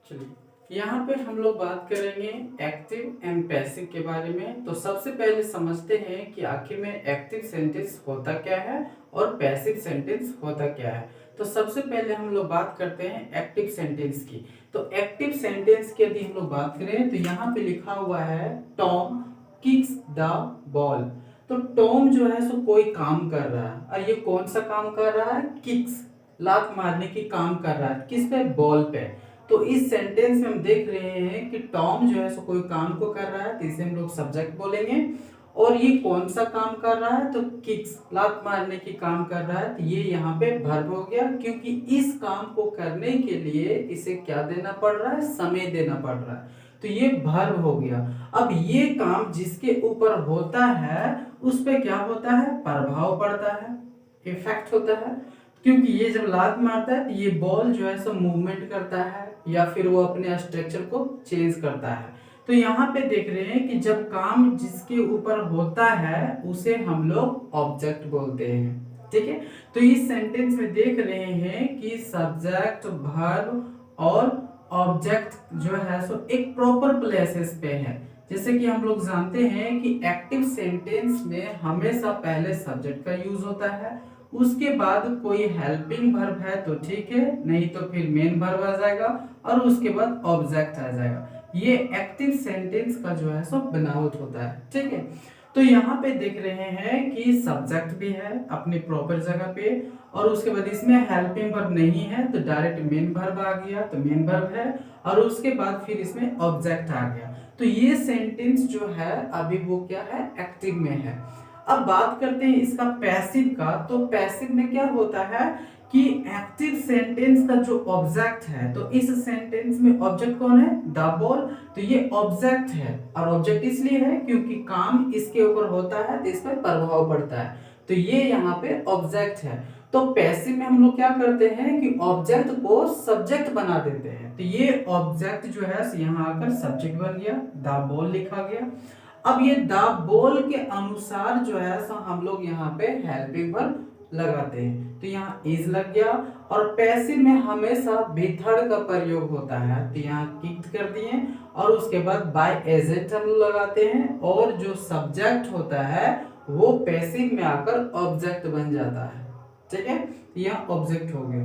चलिए यहाँ पे हम लोग बात करेंगे एक्टिव एंड पैसिव के बारे में। तो सबसे पहले समझते हैं कि आखिर में एक्टिव सेंटेंस होता क्या है और पैसिव सेंटेंस होता क्या है। तो सबसे पहले हम लोग बात करते हैं एक्टिव सेंटेंस की। तो एक्टिव सेंटेंस की यदि हम लोग बात करें तो यहाँ पे लिखा हुआ है टॉम किक्स द बॉल। तो टॉम जो है सो कोई काम कर रहा है और ये कौन सा काम कर रहा है, किक्स लात मारने की काम कर रहा है, किस पे, बॉल पे। तो इस सेंटेंस में हम देख रहे हैं कि टॉम जो है सो कोई काम को कर रहा है, तो इसे हम लोग सब्जेक्ट बोलेंगे। और ये कौन सा काम कर रहा है, तो किक्स लात मारने की काम कर रहा है, तो ये यहाँ पे वर्ब हो गया, क्योंकि इस काम को करने के लिए इसे क्या देना पड़ रहा है, समय देना पड़ रहा है, तो ये वर्ब हो गया। अब ये काम जिसके ऊपर होता है उस पे क्या होता है, प्रभाव पड़ता है, इफेक्ट होता है, क्योंकि ये जब लात मारता है तो ये बॉल जो है सो मूवमेंट करता है या फिर वो अपने स्ट्रक्चर को चेंज करता है। तो यहाँ पे देख रहे हैं कि जब काम जिसके ऊपर होता है उसे हम लोग ऑब्जेक्ट बोलते हैं, ठीक है। तो इस सेंटेंस में देख रहे हैं कि सब्जेक्ट, वर्ब और ऑब्जेक्ट जो है सो एक प्रॉपर प्लेसेस पे है। जैसे कि हम लोग जानते हैं कि एक्टिव सेंटेंस में हमेशा पहले सब्जेक्ट का यूज होता है, उसके बाद कोई हेल्पिंग वर्ब है तो ठीक है, नहीं तो फिर मेन वर्ब आ जाएगा और उसके बाद ऑब्जेक्ट आ जाएगा। ये एक्टिव सेंटेंस का जो है सो बनावट होता है, ठीक है। तो यहाँ पे देख रहे हैं कि सब्जेक्ट भी है अपनी प्रॉपर जगह पे और उसके बाद इसमें हेल्पिंग वर्ब नहीं है तो डायरेक्ट मेन वर्ब आ गया, तो मेन वर्ब है और उसके बाद फिर इसमें ऑब्जेक्ट आ गया। तो ये सेंटेंस जो है अभी वो क्या है, एक्टिव में है। अब बात करते हैं इसका पैसिव का। तो पैसिव में क्या होता है कि एक्टिव सेंटेंस का जो ऑब्जेक्ट है, तो इस सेंटेंस में ऑब्जेक्ट कौन है, द बॉल, तो ये ऑब्जेक्ट है और ऑब्जेक्ट इसलिए है क्योंकि काम इसके ऊपर होता है तो इस पर प्रभाव पड़ता है, तो ये यहाँ पे ऑब्जेक्ट है। तो पैसिव में हम लोग क्या करते हैं कि ऑब्जेक्ट को सब्जेक्ट बना देते हैं, तो ये ऑब्जेक्ट जो है यहाँ आकर सब्जेक्ट बन गया, द बॉल लिखा गया। अब ये द बॉल के अनुसार जो है सो हम लोग यहाँ पे हेल्पिंग वर्ब लगाते हैं, तो यहाँ इज लग गया। और पैसिव में हमेशा मेथड का प्रयोग होता है, तो यहाँ किक्ड कर दिए और उसके बाद बाय एजेंट हम लोग लगाते हैं और जो सब्जेक्ट होता है वो पैसिव में आकर ऑब्जेक्ट बन जाता है, ठीक है। यहाँ ऑब्जेक्ट हो गया।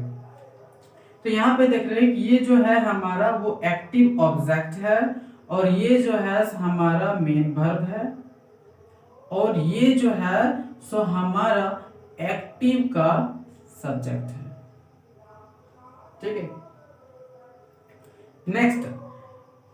तो यहाँ पे देख रहे हैं कि ये जो है हमारा वो एक्टिव ऑब्जेक्ट है और ये जो है हमारा मेन वर्ब है और ये जो है सो हमारा एक्टिव का सब्जेक्ट है, ठीक है। नेक्स्ट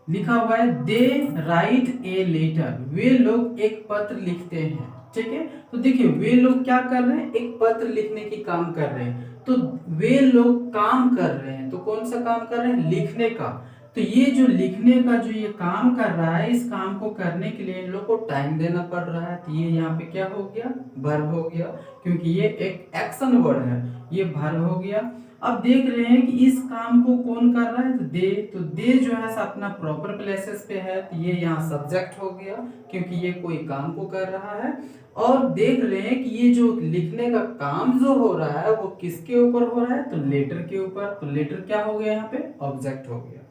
लिखा हुआ है दे राइट ए लेटर, वे लोग एक पत्र लिखते हैं, ठीक है। तो देखिए वे लोग क्या कर रहे हैं, एक पत्र लिखने की काम कर रहे हैं, तो वे लोग काम कर रहे हैं, तो कौन सा काम कर रहे हैं, लिखने का। तो ये जो लिखने का जो ये काम कर रहा है, इस काम को करने के लिए इन लोग को टाइम देना पड़ रहा है, तो ये यहाँ पे क्या हो गया, वर्ब हो गया, क्योंकि ये एक एक्शन वर्ड है, ये वर्ब हो गया। अब देख रहे हैं कि इस काम को कौन कर रहा है, तो दे जो है अपना प्रॉपर प्लेसेस पे है, तो ये यहाँ सब्जेक्ट हो गया क्योंकि ये कोई काम को कर रहा है। और देख रहे हैं कि ये जो लिखने का काम जो हो रहा है वो किसके ऊपर हो रहा है, तो लेटर के ऊपर, तो लेटर क्या हो गया यहाँ पे, ऑब्जेक्ट हो गया।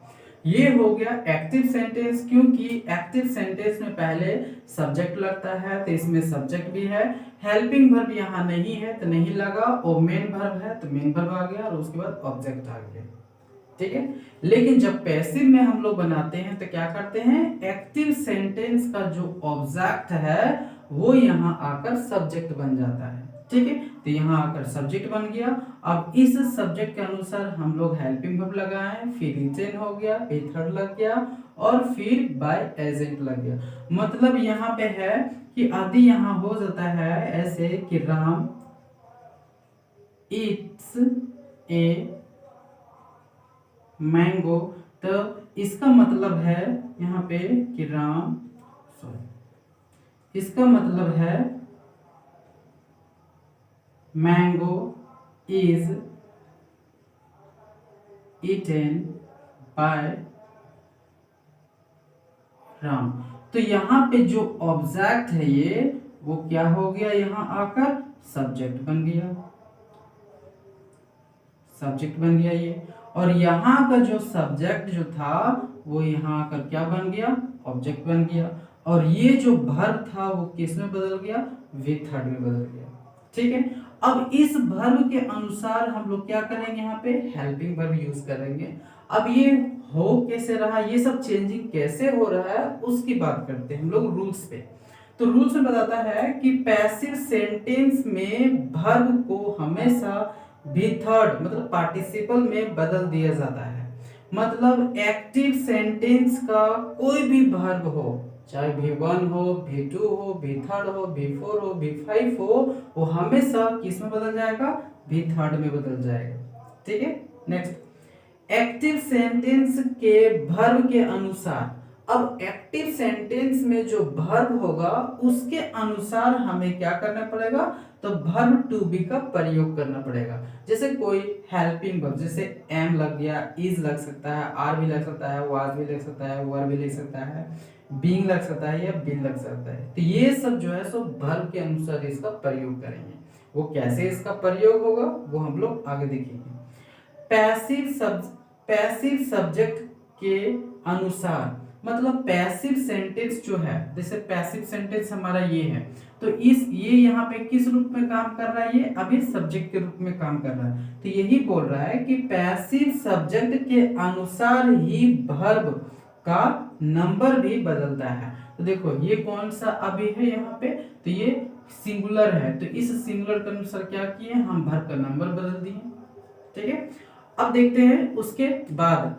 ये हो गया एक्टिव सेंटेंस, क्योंकि एक्टिव सेंटेंस में पहले सब्जेक्ट लगता है तो इसमें सब्जेक्ट भी है, हेल्पिंग वर्ब यहाँ नहीं है तो नहीं लगा, और मेन वर्ब है तो मेन वर्ब आ गया और उसके बाद ऑब्जेक्ट आ गया, ठीक है। लेकिन जब पैसिव में हम लोग बनाते हैं तो क्या करते हैं, एक्टिव सेंटेंस का जो ऑब्जेक्ट है वो यहाँ आकर सब्जेक्ट बन जाता है, ठीक है। तो यहाँ आकर सब्जेक्ट बन गया। अब इस सब्जेक्ट के अनुसार हम लोग हेल्पिंग वर्ब लगाए, फिर इंटेन हो गया, फिर थर्ड लग गया और फिर बाय एजेंट लग गया। मतलब यहाँ पे है कि आदि यहाँ हो जाता है ऐसे कि राम इट्स ए मैंगो, तो इसका मतलब है यहाँ पे कि राम, सॉरी, इसका मतलब है mango is eaten by Ram. तो यहाँ पे जो ऑब्जेक्ट है ये वो क्या हो गया, यहाँ आकर सब्जेक्ट बन गया, सब्जेक्ट बन गया ये, और यहाँ का जो सब्जेक्ट जो था वो यहाँ आकर क्या बन गया, ऑब्जेक्ट बन गया, और ये जो वर्ब था वो किस में बदल गया, वी थर्ड में बदल गया। ठीक है, अब इस वर्ब के अनुसार हम लोग क्या करेंगे, यहाँ पे हेल्पिंग वर्ब यूज करेंगे। अब ये हो कैसे रहा, ये सब चेंजिंग कैसे हो रहा है उसकी बात करते हैं हम लोग रूल्स पे। तो रूल्स में बताता है कि पैसिव सेंटेंस में वर्ब को हमेशा भी थर्ड मतलब पार्टिसिपल में बदल दिया जाता है। मतलब एक्टिव सेंटेंस का कोई भी वर्ब हो, चाहे V1 हो, V2 हो, V3 हो, V4 हो, V5 हो, वो हमेशा किस में बदल जाएगा, V3 में बदल जाएगा। ठीक है, नेक्स्ट एक्टिव सेंटेंस के वर्ब के अनुसार। अब एक्टिव सेंटेंस में जो वर्ब होगा उसके अनुसार हमें क्या करना पड़ेगा, तो वर्ब टू बी का प्रयोग करना पड़ेगा। जैसे कोई हेल्पिंग वर्ब, जैसे एम लग गया, इज लग सकता है, आर भी लग सकता है, वाज भी लग सकता है, वर भी लग सकता है, बीइंग लग सकता है या बीन लग सकता है। तो ये सब जो है सो वर्ब के अनुसार इसका प्रयोग करेंगे। वो कैसे इसका प्रयोग होगा वो हम लोग आगे देखेंगे। पैसिव सब्जेक्ट के अनुसार, मतलब पैसिव सेंटेंस जो है, जैसे पैसिव सेंटेंस हमारा ये है, तो ये यहाँ पे किस रूप में काम कर रहा है, ये अभी सब्जेक्ट के रूप में काम कर रहा है। तो यही बोल रहा है कि पैसिव सब्जेक्ट के अनुसार ही वर्ब का नंबर भी बदलता है। तो देखो ये कौन सा अभी है यहाँ पे, तो ये सिंगुलर है, तो इस सिंगुलर के अनुसार क्या किए, हम वर्ब का नंबर बदल दिए। ठीक है, अब देखते हैं उसके बाद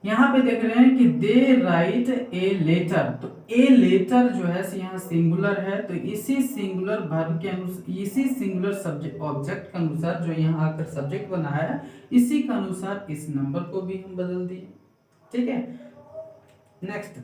यहाँ पे देख रहे हैं कि दे राइट ए लेटर। तो ए लेटर जो है यहाँ सिंगुलर है, तो इसी सिंगुलर वर्ब के अनुसार, इसी सिंगुलर सब्जेक्ट ऑब्जेक्ट के अनुसार जो यहाँ आकर सब्जेक्ट बना है, इसी के अनुसार इस नंबर को भी हम बदल दिए। ठीक है, नेक्स्ट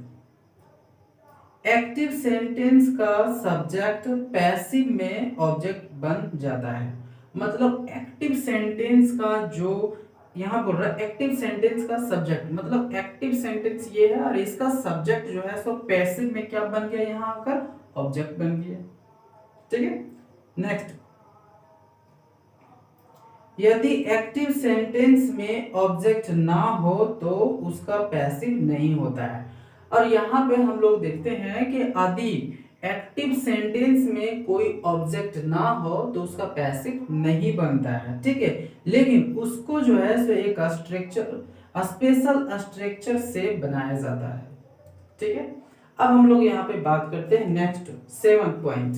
एक्टिव सेंटेंस का सब्जेक्ट पैसिव में ऑब्जेक्ट बन जाता है। मतलब एक्टिव सेंटेंस का जो यहाँ बोल रहा है, एक्टिव सेंटेंस का सब्जेक्ट, मतलब एक्टिव सेंटेंस ये है और इसका सब्जेक्ट जो है सो पैसिव में क्या बन गया, यहाँ आकर ऑब्जेक्ट बन गया। ठीक है, नेक्स्ट यदि एक्टिव सेंटेंस में ऑब्जेक्ट ना हो तो उसका पैसिव नहीं होता है। और यहाँ पे हम लोग देखते हैं कि यदि एक्टिव सेंटेंस में कोई ऑब्जेक्ट ना हो तो उसका पैसिव नहीं बनता है। ठीक है, लेकिन उसको जो है सो एक स्पेशल स्ट्रक्चर से बनाया जाता है। ठीक है, अब हम लोग यहाँ पे बात करते हैं next 7th point,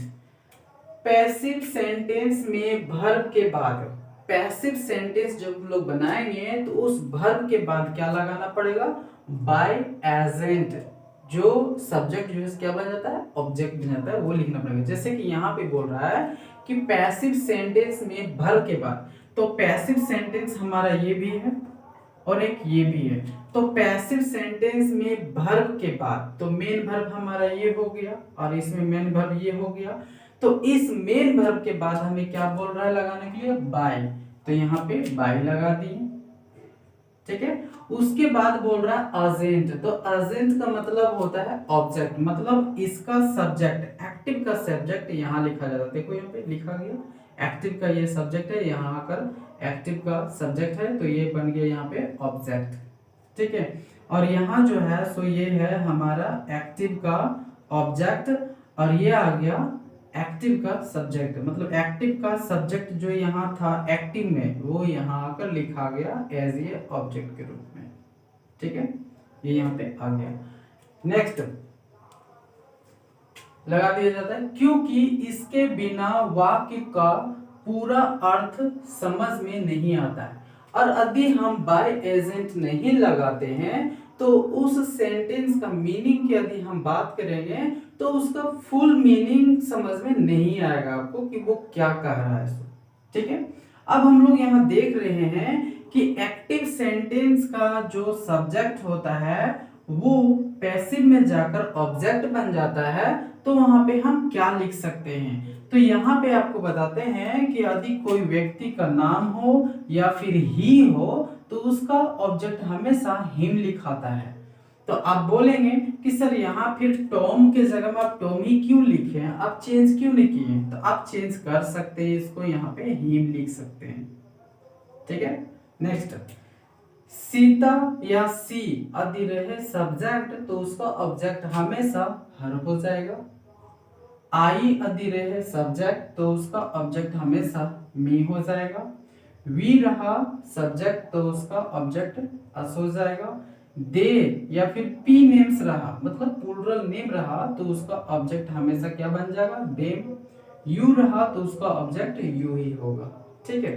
passive sentence में वर्ब के बाद। पैसिव सेंटेंस जब हम लोग बनाएंगे तो उस वर्ब के बाद क्या लगाना पड़ेगा, बाय एजेंट, जो सब्जेक्ट जो है क्या बन जाता है, ऑब्जेक्ट बन जाता है, वो लिखना पड़ेगा। जैसे कि यहाँ पे बोल रहा है कि पैसिव सेंटेंस में वर्ब के बाद, तो पैसिव सेंटेंस हमारा ये भी है और एक ये भी है। तो पैसिव सेंटेंस में वर्ब के बाद, तो मेन वर्ब हमारा ये हो गया और इसमें मेन वर्ब ये हो गया। तो इस मेन वर्ब के बाद हमें क्या बोल रहा है लगाने के लिए, बाय, तो यहाँ पे बाय लगा दिए। ठीक है, उसके बाद बोल रहा है एजेंट। तो एजेंट का मतलब होता है ऑब्जेक्ट, मतलब इसका सब्जेक्ट, एक्टिव का सब्जेक्ट यहाँ लिखा जाता है। देखो यहाँ पे लिखा गया एक्टिव का ये सब्जेक्ट है, यहाँ आकर एक्टिव का सब्जेक्ट है, तो ये बन गया यहाँ पे ऑब्जेक्ट। ठीक है, और यहाँ जो है सो ये है हमारा एक्टिव का ऑब्जेक्ट और ये आ गया एक्टिव का सब्जेक्ट। मतलब एक्टिव का सब्जेक्ट जो यहाँ था एक्टिव में, वो यहाँ आकर लिखा गया एज ए ऑब्जेक्ट के रूप में। ठीक है, ये यहाँ पे आ गया। नेक्स्ट लगा दिया जाता है क्योंकि इसके बिना वाक्य का पूरा अर्थ समझ में नहीं आता है। और यदि हम बाय एजेंट नहीं लगाते हैं तो उस सेंटेंस का मीनिंग की यदि हम बात करेंगे तो उसका फुल मीनिंग समझ में नहीं आएगा आपको कि वो क्या कह रहा है। ठीक है, अब हम लोग यहाँ देख रहे हैं कि एक्टिव सेंटेंस का जो सब्जेक्ट होता है वो पैसिव में जाकर ऑब्जेक्ट बन जाता है। तो वहां पे हम क्या लिख सकते हैं, तो यहाँ पे आपको बताते हैं कि यदि कोई व्यक्ति का नाम हो या फिर ही हो तो उसका ऑब्जेक्ट हमेशा हिम लिखाता है। तो आप बोलेंगे कि सर यहाँ फिर टॉम के जगह में आप टॉम ही क्यों लिखे हैं, आप चेंज क्यों नहीं किए, तो आप चेंज कर सकते हैं, इसको यहाँ पे हिम लिख सकते हैं। ठीक है। नेक्स्ट, सीता या सी यदि रहे सब्जेक्ट तो उसका ऑब्जेक्ट हमेशा हर हो जाएगा। आई यदि रहे सब्जेक्ट तो उसका ऑब्जेक्ट हमेशा मी हो जाएगा। वी रहा सब्जेक्ट तो उसका ऑब्जेक्ट अस हो जाएगा। दे या फिर पी नेम्स रहा मतलब प्लूरल नेम रहा तो उसका ऑब्जेक्ट हमेशा क्या बन जाएगा, देम। यू रहा तो उसका ऑब्जेक्ट यू ही होगा। ठीक है।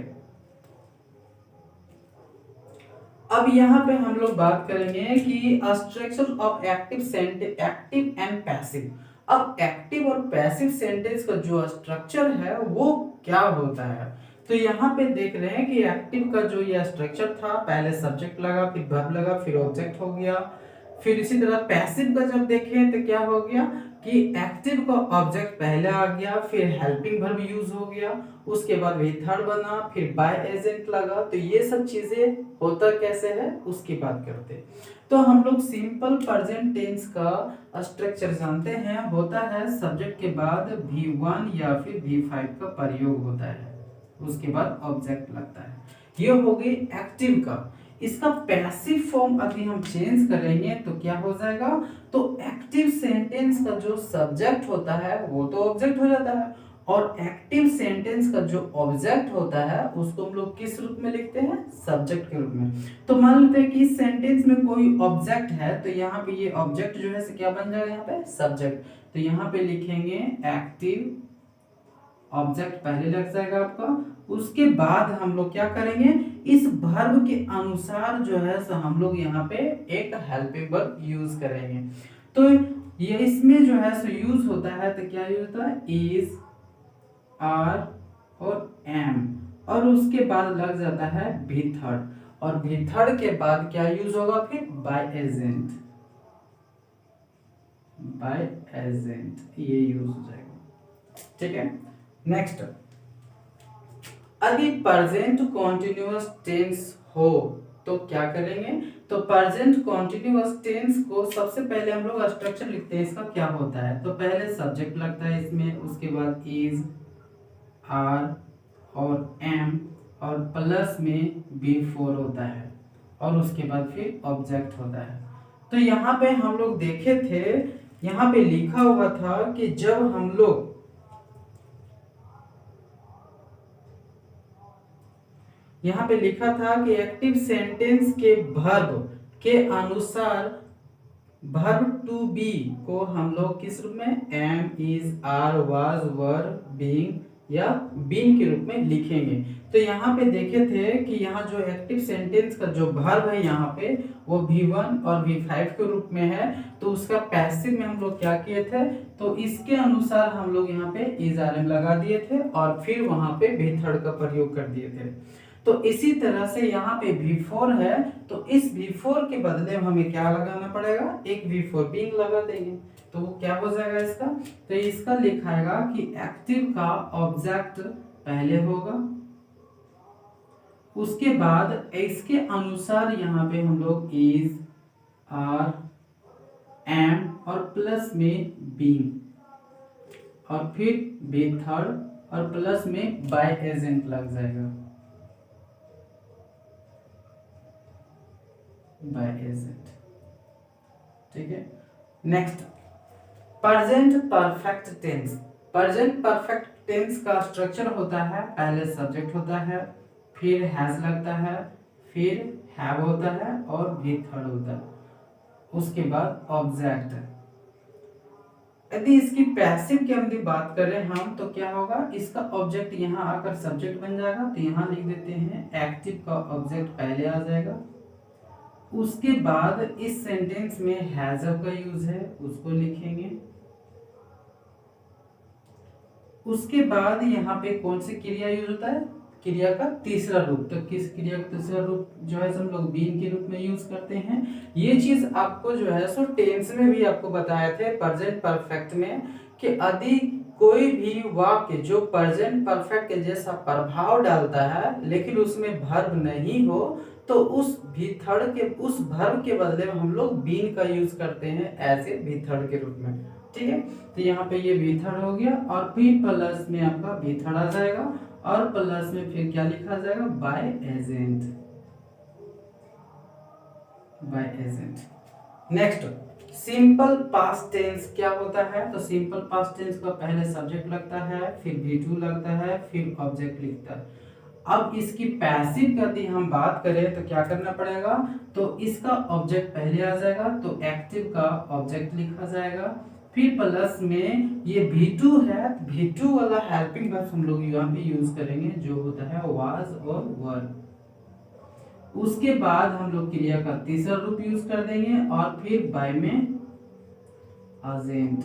अब यहाँ पे हम लोग बात करेंगे कि structure of active sentence, active and passive. अब एक्टिव और पैसिव सेंटेंस का जो स्ट्रक्चर है वो क्या होता है। तो यहाँ पे देख रहे हैं कि एक्टिव का जो ये स्ट्रक्चर था, पहले सब्जेक्ट लगा, फिर वर्ब लगा, फिर ऑब्जेक्ट हो गया। फिर इसी तरह पैसिव का जब देखें तो क्या हो गया कि एक्टिव का ऑब्जेक्ट पहले आ गया, फिर हेल्पिंग वर्ब यूज हो गया, उसके बाद भी थर्ड बना, फिर बाय एजेंट लगा। तो ये सब चीजें होता कैसे है उसकी बात करते हैं। तो हम लोग सिंपल प्रेजेंट टेंस का स्ट्रक्चर जानते हैं, होता है सब्जेक्ट के बाद V1 या फिर V5 का प्रयोग होता है, उसके बाद ऑब्जेक्ट लगता है। ये हो गई एक्टिव का। इसका पैसिव फॉर्म यदि हम चेंज करेंगे तो क्या हो जाएगा, तो एक्टिव सेंटेंस का जो सब्जेक्ट होता है वो तो ऑब्जेक्ट हो जाता है, और एक्टिव सेंटेंस का जो ऑब्जेक्ट होता है उसको हम लोग किस रूप में लिखते हैं, सब्जेक्ट के रूप में। तो मान लेते हैं कि इस सेंटेंस में कोई ऑब्जेक्ट है तो यहाँ पे ये ऑब्जेक्ट जो है क्या बन जाएगा, यहाँ पे सब्जेक्ट। तो यहाँ पे लिखेंगे एक्टिव, ऑब्जेक्ट पहले लग जाएगा आपका। उसके बाद हम लोग क्या करेंगे, इस वर्ब के अनुसार जो है सो हम लोग यहाँ पे एक हेल्पिंग वर्ब यूज करेंगे। तो ये इसमें जो है सो यूज होता है, तो क्या यूज होता है, इज, आर और एम, और उसके बाद लग जाता है भी थर्ड, और भी थर्ड के बाद क्या यूज होगा, फिर बाय एजेंट, बाय एजेंट ये यूज हो जाएगा। ठीक है। नेक्स्ट, यदि प्रेजेंट कॉन्टिन्यूअस टेंस हो तो क्या करेंगे, तो प्रेजेंट कॉन्टिन्यूअस टेंस को सबसे पहले हम लोग स्ट्रक्चर लिखते हैं, इसका क्या होता है। तो पहले सब्जेक्ट लगता है इसमें, उसके बाद इज, आर और एम, और प्लस में B4 होता है, और उसके बाद फिर ऑब्जेक्ट होता है। तो यहाँ पे हम लोग देखे थे, यहाँ पे लिखा हुआ था कि जब हम लोग यहाँ पे लिखा था कि एक्टिव सेंटेंस के वर्ब के अनुसार वर्ब टू बी को हम लोग किस रूप में, am, is, are, was, were, being या बीन के रूप में लिखेंगे। तो यहाँ पे देखे थे कि यहाँ जो एक्टिव सेंटेंस का जो वर्ब है यहाँ पे वो V1 और V5 के रूप में है, तो उसका पैसिव में हम लोग क्या किए थे, तो इसके अनुसार हम लोग यहाँ पे इज, आर, एम लगा दिए थे, और फिर वहां पे भी थर्ड का प्रयोग कर दिए थे। तो इसी तरह से यहाँ पे V4 है, तो इस V4 के बदले में हमें क्या लगाना पड़ेगा, एक V4 बीइंग लगा देंगे, तो वो क्या हो जाएगा इसका, तो इसका लिखाएगा कि एक्टिव का ऑब्जेक्ट पहले होगा, उसके बाद इसके अनुसार यहाँ पे हम लोग इज, आर, एम और प्लस में बीइंग, और फिर बी थर्ड और प्लस में बाय एजेंट लग जाएगा, बाय एजेंट। ठीक है। Next, present perfect tense. Present perfect tense का स्ट्रक्चर होता है, पहले सब्जेक्ट होता है, फिर हैज लगता है, फिर हैव होता है और भी थर्ड होता है, उसके बाद ऑब्जेक्ट। यदि इसकी पैसिव की हम बात करें हम, तो क्या होगा, इसका ऑब्जेक्ट यहाँ आकर सब्जेक्ट बन जाएगा, तो यहाँ लिख देते हैं एक्टिव का ऑब्जेक्ट पहले आ जाएगा, उसके बाद इस सेंटेंस में हैज का यूज है उसको लिखेंगे, उसके बाद यहाँ पे कौन सी क्रिया यूज होता है, क्रिया का तीसरा रूप। तो किस क्रिया का तीसरा रूप जो है हम लोग बीन के रूप में यूज करते हैं। ये चीज आपको जो है सो टेंस में भी आपको बताए थे प्रेजेंट परफेक्ट में, कि यदि कोई भी वाक्य जो प्रेजेंट परफेक्ट के जैसा प्रभाव डालता है लेकिन उसमें वर्ब नहीं हो, तो उस भी थर्ड के, उस वर्ब के बदले में हम लोग बीन का यूज करते हैं एज ए भी थर्ड के रूप में। ठीक है। तो यहाँ पे ये भी थर्ड हो गया, और भी प्लस में आपका भी थर्ड आ जाएगा, और प्लस में फिर क्या लिखा जाएगा, by agent, by agent. Next simple past tense क्या होता है, तो सिंपल पास्ट टेंस का पहले सब्जेक्ट लगता है, फिर V2 लगता है, फिर ऑब्जेक्ट लिखता है। अब इसकी पैसिव यदि हम बात करें तो क्या करना पड़ेगा, तो इसका ऑब्जेक्ट पहले आ जाएगा, तो एक्टिव का ऑब्जेक्ट लिखा जाएगा, फिर प्लस में ये V2 है, V2 वाला हेल्पिंग वर्ब हम लोग यहाँ पे यूज करेंगे जो होता है वाज और वर। उसके बाद हम लोग क्रिया का तीसरा रूप यूज कर देंगे और फिर बाय में एजेंट।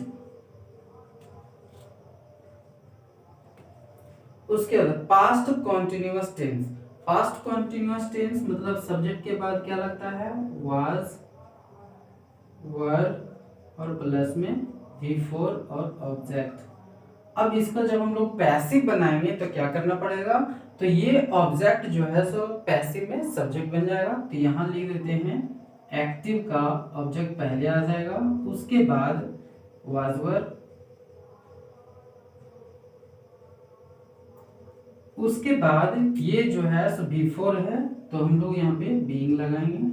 उसके बाद past continuous tense, past continuous tense मतलब सब्जेक्ट के बाद क्या लगता है, वाज, वर और प्लस में V4 और ऑब्जेक्ट। अब इसका जब हम लोग पैसिव बनाएंगे तो क्या करना पड़ेगा, तो ये ऑब्जेक्ट जो है सो पैसिव में सब्जेक्ट बन जाएगा, तो यहाँ लिख देते हैं एक्टिव का ऑब्जेक्ट पहले आ जाएगा, उसके बाद वाज वर, उसके बाद ये जो है सो V4 है तो हम लोग यहाँ पे बीइंग लगाएंगे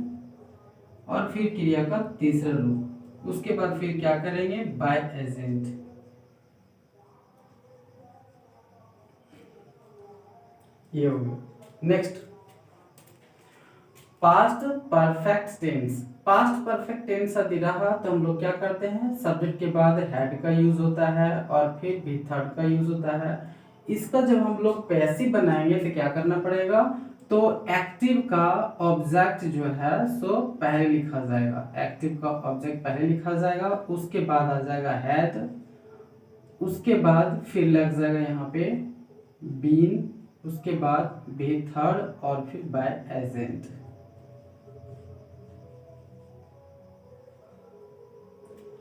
और फिर क्रिया का तीसरा रूप, उसके बाद फिर क्या करेंगे, बाय एजेंट। ये हो गया। Next past perfect tense, past perfect tense यदि रहा तो हम लोग क्या करते हैं, सब्जेक्ट के बाद हैड का यूज होता है और फिर भी थर्ड का यूज होता है। इसका जब हम लोग पैसिव बनाएंगे तो क्या करना पड़ेगा, तो एक्टिव का ऑब्जेक्ट जो है सो पहले लिखा जाएगा, एक्टिव का ऑब्जेक्ट पहले लिखा जाएगा, उसके बाद आ जाएगा हैड, उसके बाद फिर लग जाएगा यहाँ पे बीन, उसके बाद भी थर्ड और फिर bye agent.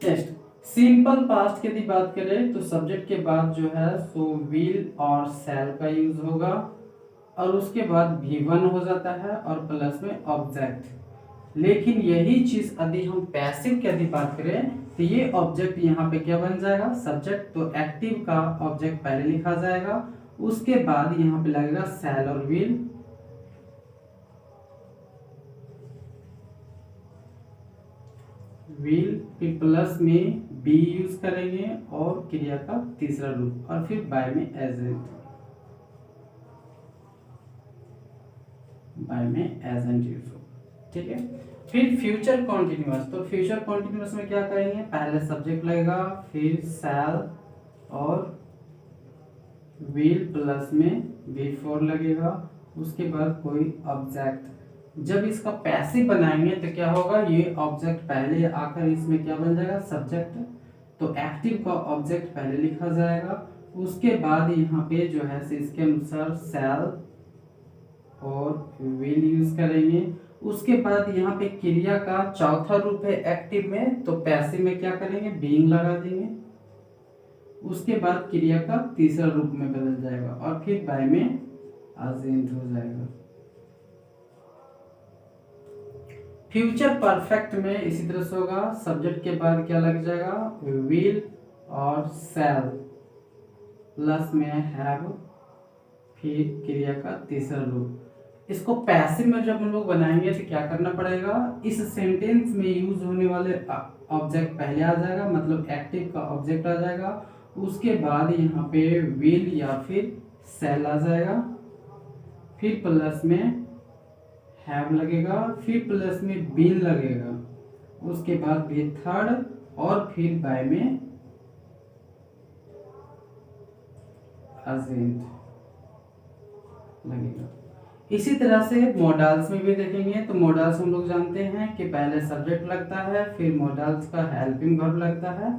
Next simple past की यदि बात करें तो सब्जेक्ट के बाद जो है सो विल और शैल का यूज होगा और उसके बाद V1 हो जाता है और प्लस में ऑब्जेक्ट। लेकिन यही चीज यदि हम पैसिव की यदि बात करें तो ये ऑब्जेक्ट यहाँ पे क्या बन जाएगा, सब्जेक्ट, तो एक्टिव का ऑब्जेक्ट पहले लिखा जाएगा, उसके बाद यहाँ पे लगेगा शैल और विल, फिर प्लस में बी यूज करेंगे और क्रिया का तीसरा रूप और फिर बाय में एजेंट, बाय में एजेंट यूज हो। ठीक है, फिर फ्यूचर कॉन्टिन्यूअस, तो फ्यूचर कॉन्टिन्यूअस में क्या करेंगे, पहले सब्जेक्ट लगेगा, फिर शैल और विल प्लस में V4 लगेगा, उसके बाद कोई ऑब्जेक्ट। जब इसका पैसिव बनाएंगे तो क्या होगा, ये ऑब्जेक्ट पहले आकर इसमें क्या बन जाएगा, सब्जेक्ट, तो एक्टिव का ऑब्जेक्ट पहले लिखा जाएगा, उसके बाद यहाँ पे जो है इसके अनुसार शैल और विल यूज करेंगे, उसके बाद यहाँ पे क्रिया का चौथा रूप है एक्टिव में, तो पैसिव में क्या करेंगे, बीइंग लगा देंगे, उसके बाद क्रिया का तीसरा रूप में बदल जाएगा और फिर बाय में एजेंट हो जाएगा। फ्यूचर परफेक्ट में इसी तरह से होगा, सब्जेक्ट के बाद क्या लग जाएगा, विल और शैल प्लस में हैव, फिर क्रिया का तीसरा रूप। इसको पैसिव में जब हम लोग बनाएंगे तो क्या करना पड़ेगा, इस सेंटेंस में यूज होने वाले ऑब्जेक्ट पहले आ जाएगा, मतलब एक्टिव का ऑब्जेक्ट आ जाएगा, उसके बाद यहाँ पे विल या फिर शैल आ जाएगा, फिर प्लस में हैव लगेगा, फिर प्लस में बीन लगेगा, उसके बाद भी थर्ड और फिर बाय में एजेंट लगेगा। इसी तरह से मॉडल्स में भी देखेंगे तो मॉडल्स हम लोग जानते हैं कि पहले सब्जेक्ट लगता है, फिर मॉडल्स का हेल्पिंग वर्ब लगता है,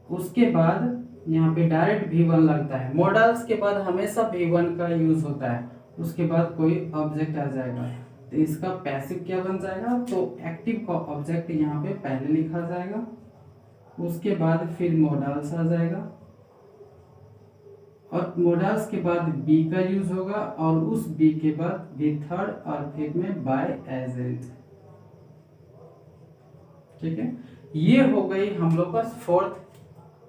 उसके बाद यहाँ पे डायरेक्ट V1 लगता है। मॉडल्स के बाद हमेशा V1 का यूज होता है, उसके बाद कोई ऑब्जेक्ट आ जाएगा, तो इसका पैसिव क्या बन जाएगा, तो एक्टिव का ऑब्जेक्ट यहाँ पे पहले लिखा जाएगा, उसके बाद फिर मॉडल्स आ जाएगा और मॉडल्स के बाद बी का यूज होगा और उस बी के बाद भी थर्ड और फिर में बाय एजेंट। ठीक है, ये हो गई हम लोग का 4th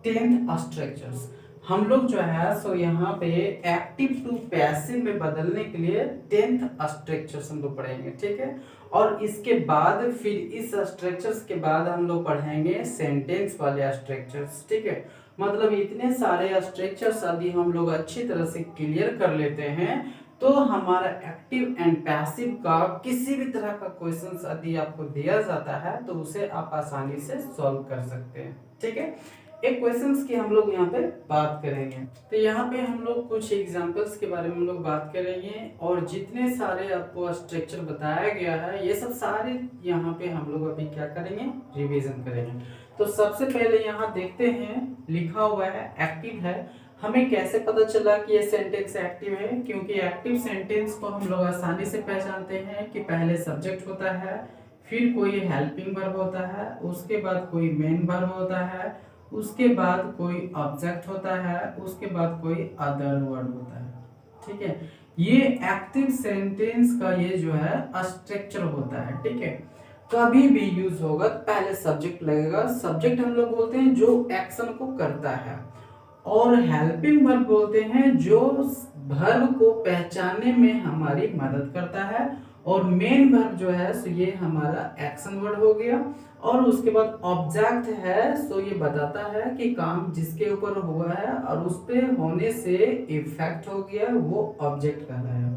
10th स्ट्रक्चर्स। हम लोग जो है सो यहाँ पे एक्टिव टू पैसिव में बदलने के लिए 10th स्ट्रक्चर्स हम लोग पढ़ेंगे, ठीक है। और इसके बाद फिर इस स्ट्रक्चर्स के बाद हम लोग पढ़ेंगे सेंटेंस वाले स्ट्रक्चर्स, ठीक है। मतलब इतने सारे स्ट्रक्चर्स यदि हम लोग अच्छी तरह से क्लियर कर लेते हैं तो हमारा एक्टिव एंड पैसिव का किसी भी तरह का क्वेश्चन यदि आपको दिया जाता है तो उसे आप आसानी से सॉल्व कर सकते हैं, ठीक है। एक क्वेश्चंस की हम लोग यहाँ पे बात करेंगे। तो यहाँ पे हम लोग कुछ एग्जांपल्स के बारे में हम लोग बात करेंगे और जितने सारे आपको स्ट्रक्चर बताया गया है ये सब सारे यहाँ पे हम लोग अभी क्या करेंगे, रिवीजन करेंगे। तो सबसे पहले यहाँ देखते हैं, लिखा हुआ है एक्टिव है। हमें कैसे पता चला कि ये सेंटेंस एक्टिव है? क्योंकि एक्टिव सेंटेंस को हम लोग आसानी से पहचानते हैं कि पहले सब्जेक्ट होता है, फिर कोई हेल्पिंग वर्ब होता है, उसके बाद कोई मेन वर्ब होता है, उसके बाद कोई ऑब्जेक्ट होता है, उसके बाद कोई अदर वर्ड होता है, ठीक है। ये एक्टिव सेंटेंस का ये जो है स्ट्रक्चर होता है, ठीक है। कभी भी यूज होगा पहले सब्जेक्ट लगेगा। सब्जेक्ट हम लोग बोलते हैं जो एक्शन को करता है, और हेल्पिंग वर्ब बोलते हैं जो वर्ब को पहचानने में हमारी मदद करता है, और मेन वर्ब जो है सो ये हमारा एक्शन वर्ड हो गया। और उसके बाद ऑब्जेक्ट है सो ये बताता है कि काम जिसके ऊपर हुआ है और उस पे होने से इफेक्ट हो गया, वो ऑब्जेक्ट कहलाया।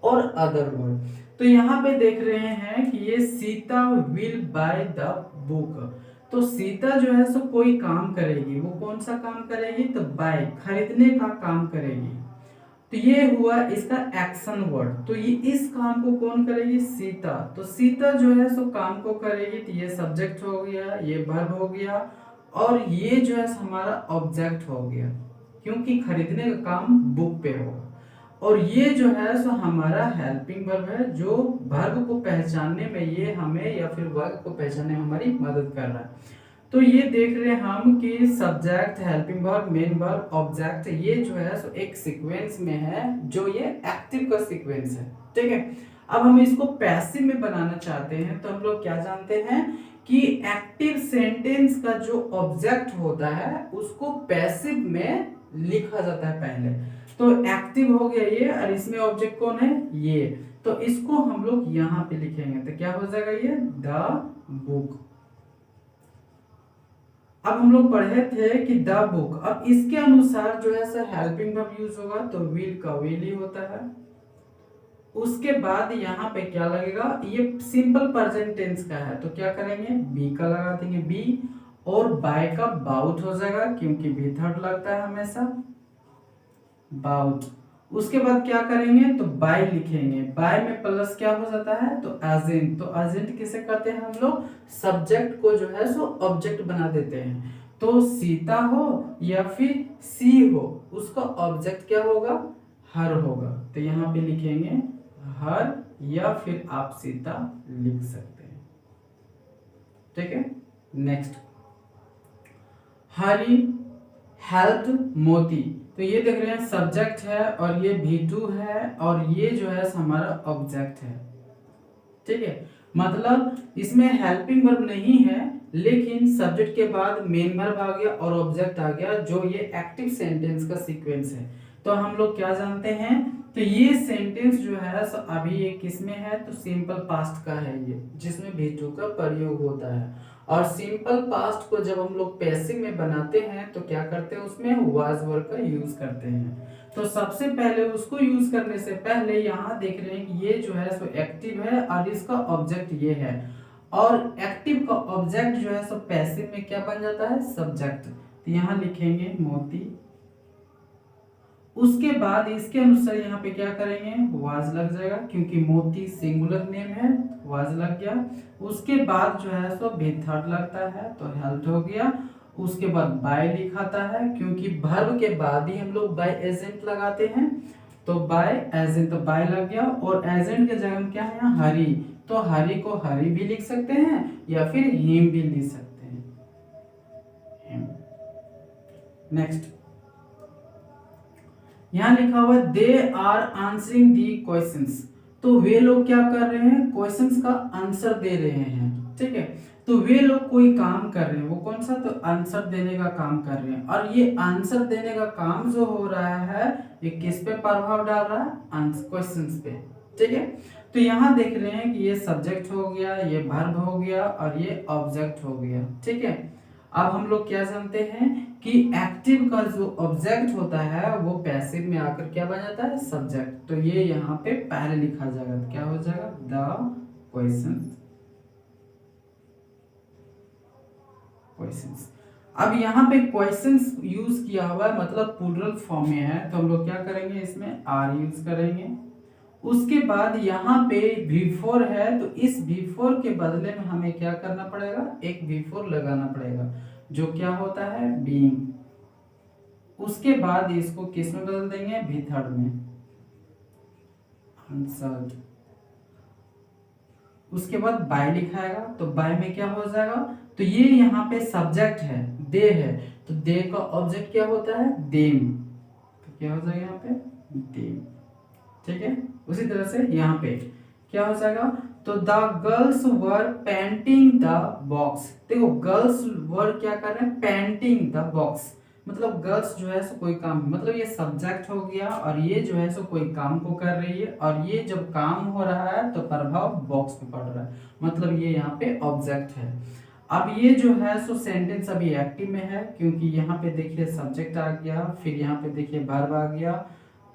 और अदर वर्ड, तो यहाँ पे देख रहे हैं कि ये Sita will by the book. तो सीता जो है सो कोई काम करेगी, वो कौन सा काम करेगी? तो बाय, खरीदने का काम करेगी। तो ये हुआ इसका एक्शन वर्ड। तो ये इस काम को कौन करेगी? सीता। तो सीता जो है सो काम को करेगी, तो ये सब्जेक्ट हो गया, ये वर्ब हो गया, और ये जो है हमारा ऑब्जेक्ट हो गया, क्योंकि खरीदने का काम बुक पे होगा। और ये जो है सो हमारा हेल्पिंग वर्ब है, जो वर्ब को पहचानने में ये हमें या फिर वर्ब को पहचानने में हमारी मदद कर रहा है। तो ये देख रहे हैं हम कि subject, helping verb, main verb, object, ये जो है सो एक सीक्वेंस में है, जो ये एक्टिव का सीक्वेंस है, ठीक है। अब हम इसको पैसिव में बनाना चाहते हैं, तो हम लोग क्या जानते हैं कि एक्टिव सेंटेंस का जो ऑब्जेक्ट होता है उसको पैसिव में लिखा जाता है पहले। तो एक्टिव हो गया ये, और इसमें ऑब्जेक्ट कौन है? ये। तो इसको हम लोग यहाँ पे लिखेंगे, तो क्या हो जाएगा ये? The book. अब हम लोग पढ़े थे कि द बुक, अब इसके अनुसार जो है सर हेल्पिंग वर्ब यूज होगा, तो विल का विल ही होता है। उसके बाद यहाँ पे क्या लगेगा? ये सिंपल प्रेजेंट टेंस का है, तो क्या करेंगे? बी का लगा देंगे, बी। और बाय का बाउट हो जाएगा, क्योंकि बी थर्ड लगता है हमेशा, बाउट। उसके बाद क्या करेंगे? तो बाय लिखेंगे, बाय में प्लस क्या हो जाता है? तो एजेंट। तो एजेंट किसे कहते हैं हम लोग? सब्जेक्ट को जो है सो ऑब्जेक्ट बना देते हैं। तो सीता हो या फिर सी हो, उसका ऑब्जेक्ट क्या होगा? हर होगा। तो यहाँ पे लिखेंगे हर, या फिर आप सीता लिख सकते हैं, ठीक है। नेक्स्ट, हरी हेल्प मोती। तो ये देख रहे हैं सब्जेक्ट है, और ये V2 है, और ये जो है हमारा ऑब्जेक्ट है, ठीक है। मतलब इसमें हेल्पिंग वर्ब नहीं है, लेकिन सब्जेक्ट के बाद मेन वर्ब आ गया और ऑब्जेक्ट आ गया, जो ये एक्टिव सेंटेंस का सीक्वेंस है। तो हम लोग क्या जानते हैं? तो ये सेंटेंस जो है अभी ये किस में है? तो सिंपल पास्ट का है ये, जिसमें V2 का प्रयोग होता है। और सिंपल पास्ट को जब हम लोग पैसिव में बनाते हैं तो क्या करते हैं? उसमें वाज वर्ब का यूज करते हैं। तो सबसे पहले उसको यूज करने से पहले यहाँ देख रहे हैं कि ये जो है सो एक्टिव है, और इसका ऑब्जेक्ट ये है, और एक्टिव का ऑब्जेक्ट जो है सो पैसिव में क्या बन जाता है? सब्जेक्ट। तो यहाँ लिखेंगे मोती। उसके बाद इसके अनुसार यहाँ पे क्या करेंगे? वाज लग जाएगा, क्योंकि मोती सिंगुलर नेम है, वाज लग गया। उसके बाद जो है सो भी थर्ड लगता है, तो हेल्प हो गया। उसके बाद बाय लिखाता है, क्योंकि वर्ब के बाद ही हम लोग बाय एजेंट लगाते हैं, तो बाय एजेंट, तो बाय लग गया। और एजेंट के जगह में क्या है? यहाँ हरी। तो हरी को हरी भी लिख सकते हैं, या फिर हिम भी लिख सकते हैं। नेक्स्ट, यहाँ लिखा हुआ है they are answering the questions. तो वे लोग क्या कर रहे हैं? क्वेश्चंस का आंसर दे रहे हैं, ठीक है। तो वे लोग कोई काम कर रहे हैं, वो कौन सा, तो आंसर देने का काम कर रहे हैं। और ये आंसर देने का काम जो हो रहा है ये किस पे प्रभाव डाल रहा है, आंसर क्वेश्चंस पे। ठीक है, तो यहाँ देख रहे हैं कि ये सब्जेक्ट हो गया, ये वर्ब हो गया और ये ऑब्जेक्ट हो गया। ठीक है, अब हम लोग क्या जानते हैं कि एक्टिव का जो ऑब्जेक्ट होता है वो पैसिव में आकर क्या बन जाता है, सब्जेक्ट। तो ये यहाँ पे पहले लिखा जाएगा, तो क्या हो जाएगा, द क्वेश्चंस। क्वेश्चंस, अब यहाँ पे क्वेश्चंस यूज किया हुआ है, मतलब प्लूरल फॉर्म में है, तो हम लोग क्या करेंगे, इसमें आर यूज करेंगे। उसके बाद यहाँ पे V4 है, तो इस V4 के बदले में हमें क्या करना पड़ेगा, एक V4 लगाना पड़ेगा, जो क्या होता है, बीइंग। उसके बाद इसको किस में बदल देंगे, V3 में, आंसर्ड। उसके बाद बाय लिखाएगा, तो बाय में क्या हो जाएगा, तो ये यहाँ पे सब्जेक्ट है, दे है, तो दे का ऑब्जेक्ट क्या होता है, देम, तो क्या हो जाएगा यहाँ पे, देम। ठीक है, उसी तरह से यहाँ पे क्या हो जाएगा, तो the girls were painting the box. देखो गर्ल्स वर क्या कर रहे हैं, पेंटिंग द बॉक्स, मतलब गर्ल्स जो है सो कोई काम, मतलब ये सब्जेक्ट हो गया और ये जो है सो कोई काम को कर रही है, और ये जब काम हो रहा है तो प्रभाव बॉक्स पे पड़ रहा है, मतलब ये यहाँ पे ऑब्जेक्ट है। अब ये जो है सो सेंटेंस अभी एक्टिव में है, क्योंकि यहाँ पे देखिए सब्जेक्ट आ गया, फिर यहाँ पे देखिए वर्ब आ गया,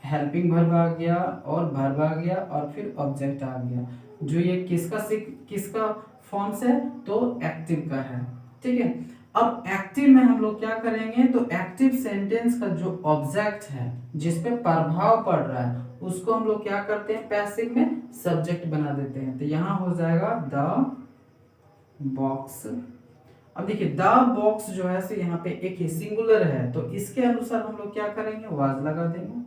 हेल्पिंग वर्ब आ गया और वर्ब आ गया और फिर ऑब्जेक्ट आ गया, जो ये किसका फॉर्म्स है, तो एक्टिव का है। ठीक है, अब एक्टिव में हम लोग क्या करेंगे, तो एक्टिव सेंटेंस का जो ऑब्जेक्ट है जिस पे प्रभाव पड़ रहा है उसको हम लोग क्या करते हैं, पैसिव में सब्जेक्ट बना देते हैं। तो यहाँ हो जाएगा द बॉक्स। अब देखिए द बॉक्स जो है सो यहाँ पे एक ही सिंगुलर है, तो इसके अनुसार हम लोग क्या करेंगे, वाज लगा देंगे।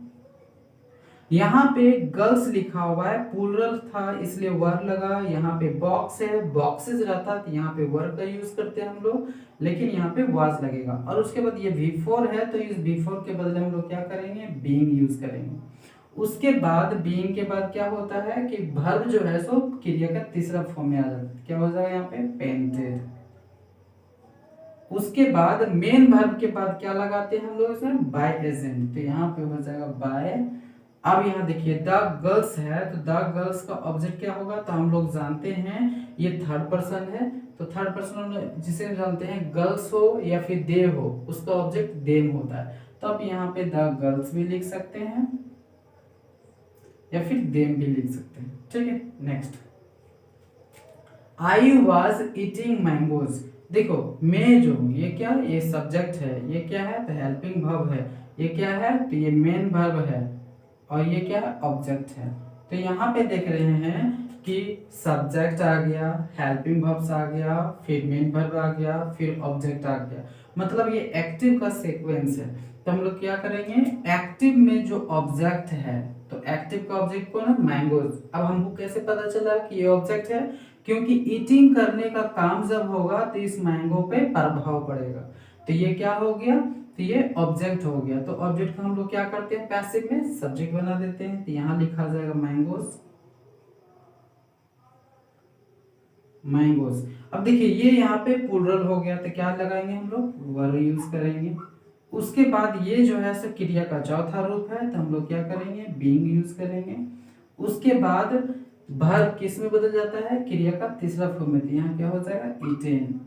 यहाँ पे गर्ल्स लिखा हुआ है, प्लूरल था इसलिए वर लगा, यहाँ पे बॉक्स है, बॉक्सेस रहता तो यहाँ पे वर का यूज करते हैं हम लोग, लेकिन यहाँ पे वाज लगेगा। और उसके बाद ये V4 है, तो इस V4 के बदले हम लोग क्या करेंगे, बीइंग यूज करेंगे। उसके बाद बीइंग के बाद क्या होता है कि वर्ब जो है सो क्रिया का तीसरा फॉर्म में आ जाता है, क्या हो जाएगा यहाँ पे, पेंटेड। उसके बाद मेन वर्ब के बाद क्या लगाते हैं हम लोग इसमें, बाय एजेंट, तो यहाँ पे हो जाएगा बाय। अब यहाँ देखिए द गर्ल्स है, तो द गर्ल्स का ऑब्जेक्ट क्या होगा, तो हम लोग जानते हैं ये थर्ड पर्सन है, तो थर्ड पर्सन जिसे हम जानते हैं गर्ल्स हो या फिर दे हो, उसका ऑब्जेक्ट देम होता है, तो अब यहाँ पे द गर्ल्स भी लिख सकते हैं या फिर देम भी लिख सकते हैं। ठीक है, next, I was eating mangoes. देखो मैं जो हूँ ये क्या, ये सब्जेक्ट है, ये क्या है, तो हेल्पिंग वर्ब है, ये क्या है, तो ये मेन वर्ब है, और ये क्या है, ऑब्जेक्ट है। तो यहाँ पे देख रहे हैं कि सब्जेक्ट आ गया, हेल्पिंग वर्ब्स आ गया, फिर मेन वर्ब आ गया, फिर ऑब्जेक्ट आ गया, मतलब ये एक्टिव का सीक्वेंस है। तो हम लोग क्या करेंगे, एक्टिव में जो ऑब्जेक्ट है, तो एक्टिव का ऑब्जेक्ट कौन है, मैंगोज। अब हमको कैसे पता चला कि ये ऑब्जेक्ट है, क्योंकि ईटिंग करने का काम जब होगा तो इस मैंगो पे प्रभाव पड़ेगा, तो ये क्या हो गया, तो ये ऑब्जेक्ट हो गया। तो ऑब्जेक्ट को हम लोग क्या करते हैं, पैसिव में सब्जेक्ट बना देते हैं, तो यहाँ लिखा जाएगा मैंगोज, मैंगोज। अब देखिए ये यहाँ पे प्लूरल हो गया, तो क्या लगाएंगे हम लोग, वर यूज करेंगे। उसके बाद ये जो है सो क्रिया का चौथा रूप है, तो हम लोग क्या करेंगे, बीइंग यूज करेंगे। उसके बाद वर्ब किस में बदल जाता है, क्रिया का तीसरा फॉर्म में, यहाँ क्या हो जाएगा, ईटेन।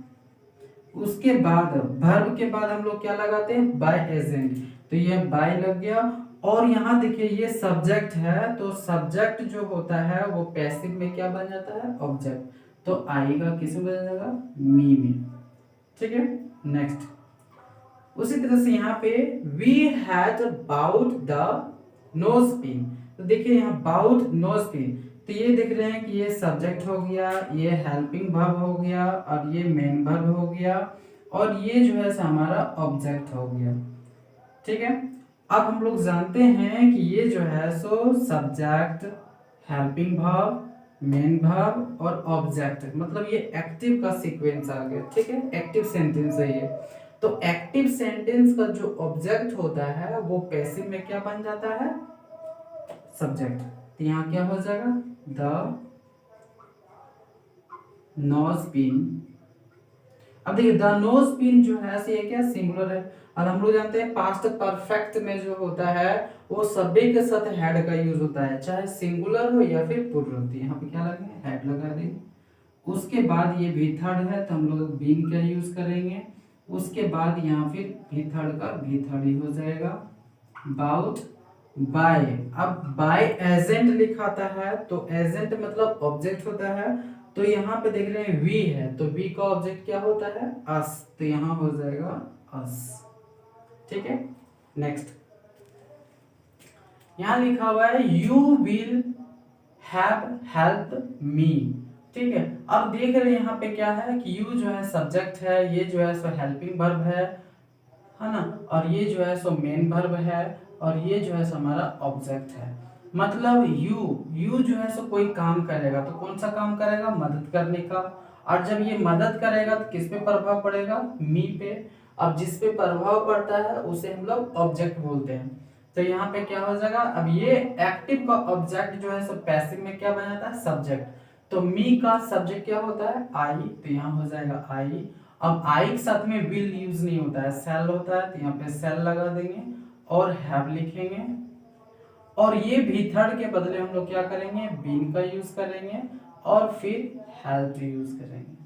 उसके बाद वर्ब के बाद हम लोग क्या लगाते हैं, बाय एजेंट, तो ये बाय लग गया। और यहाँ देखिए ये सब्जेक्ट है, तो सब्जेक्ट जो होता है वो पैसिव में क्या बन जाता है, ऑब्जेक्ट, तो आएगा किस में बन जाएगा, मी में। ठीक है, नेक्स्ट, उसी तरह से यहाँ पे we had bought the nose pin, तो देखिए यहाँ बाउट नोज पिन, तो ये देख रहे हैं कि ये सब्जेक्ट हो गया, ये हेल्पिंग वर्ब हो गया और ये मेन वर्ब हो गया, और ये जो है हमारा ऑब्जेक्ट हो गया। ठीक है, अब हम लोग जानते हैं कि ये जो है so subject, helping verb, main verb और ऑब्जेक्ट, मतलब ये एक्टिव का सीक्वेंस आ गया। ठीक है, एक्टिव सेंटेंस है ये। तो एक्टिव सेंटेंस का जो ऑब्जेक्ट होता है वो पैसिव में क्या बन जाता है, सब्जेक्ट। तो यहाँ क्या हो जाएगा, द नोज पिन अब देखिए द नोज पिन जो है ये क्या सिंगुलर है, और हम लोग जानते हैं पास्ट परफेक्ट में जो होता है वो सभी के साथ हेड का यूज होता है, चाहे सिंगुलर हो या फिर प्लुरल। तो यहाँ पे क्या लगेगा, हेड लगा देंगे। उसके बाद ये भी थर्ड है तो हम लोग बीन का यूज करेंगे। उसके बाद यहाँ फिर भी थर्ड का भी थर्ड ही हो जाएगा। बाउट बाय, अब बाय एजेंट लिखाता है तो एजेंट मतलब ऑब्जेक्ट होता है, तो यहाँ पे देख रहे हैं वी है तो वी का ऑब्जेक्ट क्या होता है, अस, तो यहाँ हो जाएगा अस। ठीक है, नेक्स्ट यहाँ लिखा हुआ है you will have help me. ठीक है, अब देख रहे हैं यहाँ पे क्या है कि यू जो है सब्जेक्ट है, ये जो है सो हेल्पिंग वर्ब है ना, और ये जो है सो मेन वर्ब है, और ये जो है सो हमारा ऑब्जेक्ट है। मतलब यू जो है सो कोई काम करेगा तो कौन सा काम करेगा, मदद करने का, और जब ये मदद करेगा तो किस पे प्रभाव पड़ेगा, मी पे। अब जिस पे प्रभाव पड़ता है उसे हम लोग ऑब्जेक्ट बोलते हैं। तो यहाँ पे क्या हो जाएगा, अब ये एक्टिव का ऑब्जेक्ट जो है सो पैसिव में क्या बन जाता है, सब्जेक्ट। तो मी का सब्जेक्ट क्या होता है, आई, तो यहाँ हो जाएगा आई। अब आई के साथ में विल यूज नहीं होता है, सेल होता है, तो यहाँ पे सेल लगा देंगे और हैव लिखेंगे। और ये भी थर्ड के बदले हम लोग क्या करेंगे, बीन का यूज करेंगे और फिर हेल्प यूज करेंगे।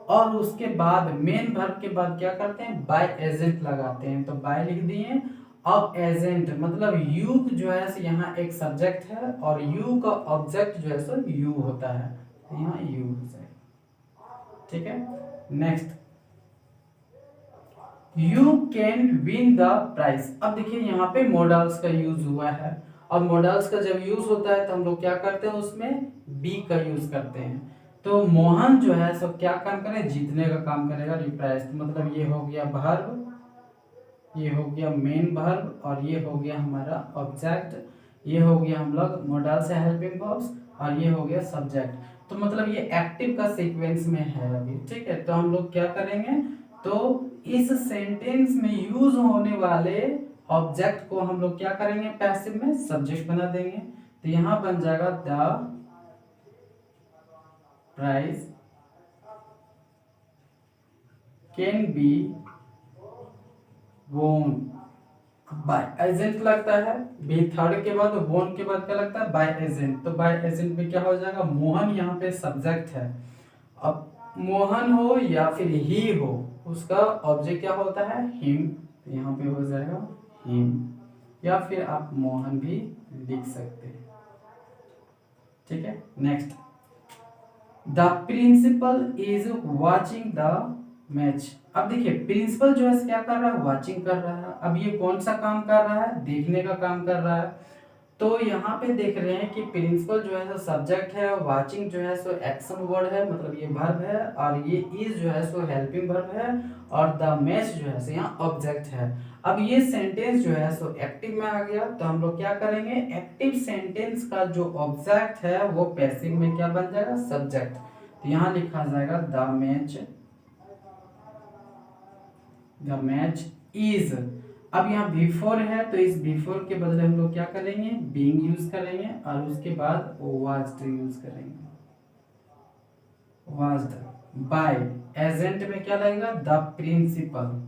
और उसके बाद मेन वर्ब के बाद क्या करते हैं, बाय एजेंट लगाते हैं, तो बाय लिख दिए। अब एजेंट मतलब यू जो है सो यहाँ एक सब्जेक्ट है और यू का ऑब्जेक्ट जो है सो यू होता है, तो यहाँ यू हो जाएगा। ठीक है, next you can win the prize. अब देखिए यहाँ पे मॉडल्स का यूज हुआ है, और मॉडल्स का जब यूज होता है तो हम लोग क्या करते हैं, उसमें बी का यूज करते हैं। तो मोहन जो है सब क्या काम करे, जीतने का काम करेगा, रिप्राइज, तो मतलब ये हो गया वर्ब, ये हो गया मेन वर्ब, और ये हो गया हमारा ऑब्जेक्ट, ये हो गया हम लोग मॉडल से हेल्पिंग वर्ब्स, और ये हो गया सब्जेक्ट। तो मतलब ये एक्टिव का सीक्वेंस में है अभी। ठीक है, तो हम लोग क्या करेंगे, तो इस सेंटेंस में यूज होने वाले ऑब्जेक्ट को हम लोग क्या करेंगे, पैसिव में सब्जेक्ट बना देंगे। तो यहां बन जाएगा द प्राइज कैन बी वोन बाय एजेंट लगता है, बी थर्ड के बाद वोन के बाद क्या लगता है, बाय एजेंट। तो बाय एजेंट में क्या हो जाएगा, मोहन यहाँ पे सब्जेक्ट है। अब मोहन हो या फिर ही हो, उसका ऑब्जेक्ट क्या होता है, हिम, तो यहाँ पे हो जाएगा हिम, या फिर आप मोहन भी लिख सकते हैं। ठीक है, next the principal is watching the match. अब देखिए प्रिंसिपल जो है क्या कर रहा है, वॉचिंग कर रहा है। अब ये कौन सा काम कर रहा है, देखने का काम कर रहा है। तो यहाँ पे देख रहे हैं कि प्रिंसिपल जो है सो सब्जेक्ट है, वाचिंग जो है सो एक्शन वर्ड है, मतलब ये वर्ब है, और ये इज जो है सो हेल्पिंग वर्ब है, और द मैच जो है सो यहाँ ऑब्जेक्ट है। अब ये सेंटेंस जो है सो एक्टिव में आ गया, तो हम लोग क्या करेंगे, एक्टिव सेंटेंस का जो ऑब्जेक्ट है वो पैसिव में क्या बन जाएगा, सब्जेक्ट। तो यहाँ लिखा जाएगा द मैच इज। अब यहाँ बिफोर है तो इस बिफोर के बदले हम लोग क्या करेंगे, बीइंग यूज करेंगे, और उसके बाद वाज्ड यूज करेंगे, वाज्ड। बाय एजेंट में क्या लगेगा, द प्रिंसिपल।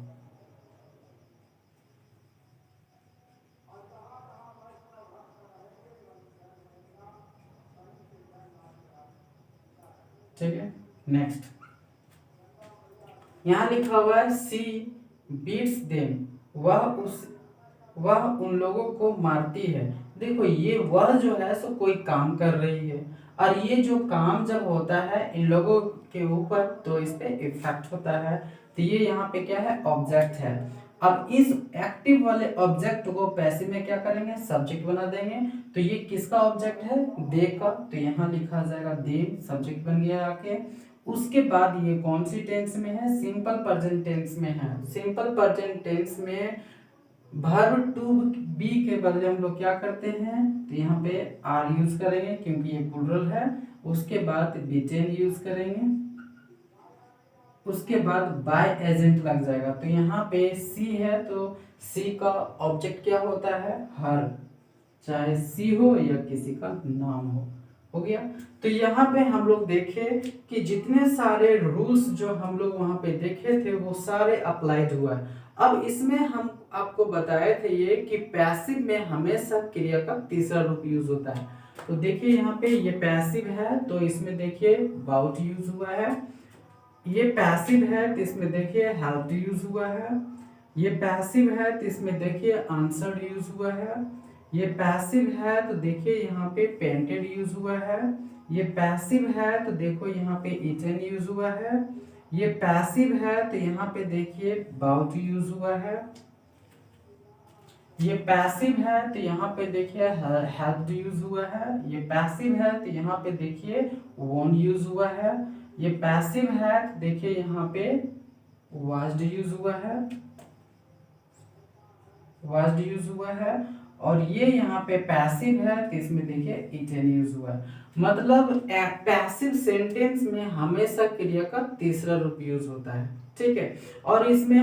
ठीक है, नेक्स्ट यहाँ लिखा हुआ है सी बीट्स देम, वह उन लोगों को मारती है। देखो ये वह जो है सो कोई काम कर रही है, और ये जो काम जब होता है इन लोगों के ऊपर तो इस पे इफेक्ट होता है, तो ये यहाँ पे क्या है, ऑब्जेक्ट है। अब इस एक्टिव वाले ऑब्जेक्ट को पैसिव में क्या करेंगे, सब्जेक्ट बना देंगे। तो ये किसका ऑब्जेक्ट है, दे का, तो यहाँ लिखा जाएगा दे, सब्जेक्ट बन गया आके। उसके बाद ये कौन सी टेंस में है, सिंपल प्रेजेंट टेंस में है। सिंपल प्रेजेंट टेंस में वर्ब टू बी के बदले हम लोग क्या करते हैं, तो यहाँ पे आर यूज करेंगे क्योंकि ये प्लुरल है। उसके बाद बीटेन यूज करेंगे, उसके बाद बाय एजेंट लग जाएगा। तो यहाँ पे सी है तो सी का ऑब्जेक्ट क्या होता है, हर, चाहे सी हो या किसी का नाम हो। हो गया। तो यहाँ पे हम लोग देखे कि जितने सारे रूल्स जो हम लोग वहां पे देखे थे वो सारे अप्लाइड हुआ है। अब इसमें हम आपको बताए थे ये कि पैसिव में हमेशा क्रिया का तीसरा रूप यूज होता है। तो देखिए यहाँ पे ये पैसिव है तो इसमें देखिए बाउट यूज हुआ है। ये पैसिव है तो इसमें देखिए हेल्प्ड यूज हुआ है। ये पैसिव है तो इसमें देखिए आंसर्ड यूज हुआ है। ये पैसिव है तो देखिए यहाँ पे पेंटेड यूज हुआ है। ये पैसिव है तो देखो यहाँ पे इटन यूज हुआ है। ये पैसिव है तो यहाँ पे देखिए बाउट यूज हुआ है। ये पैसिव है तो यहाँ पे देखिए हेल्प्ड यूज हुआ है। ये पैसिव है तो यहाँ पे देखिए वॉन यूज हुआ है। ये पैसिव है तो देखिए यहाँ पे वाज्ड यूज हुआ है, वाज्ड यूज हुआ है। और ये यहाँ पे पैसिव है तो इसमें देखिए इटन यूज हुआ है। मतलब पैसिव सेंटेंस में हमेशा क्रिया का तीसरा रूप यूज होता है, ठीक है। और इसमें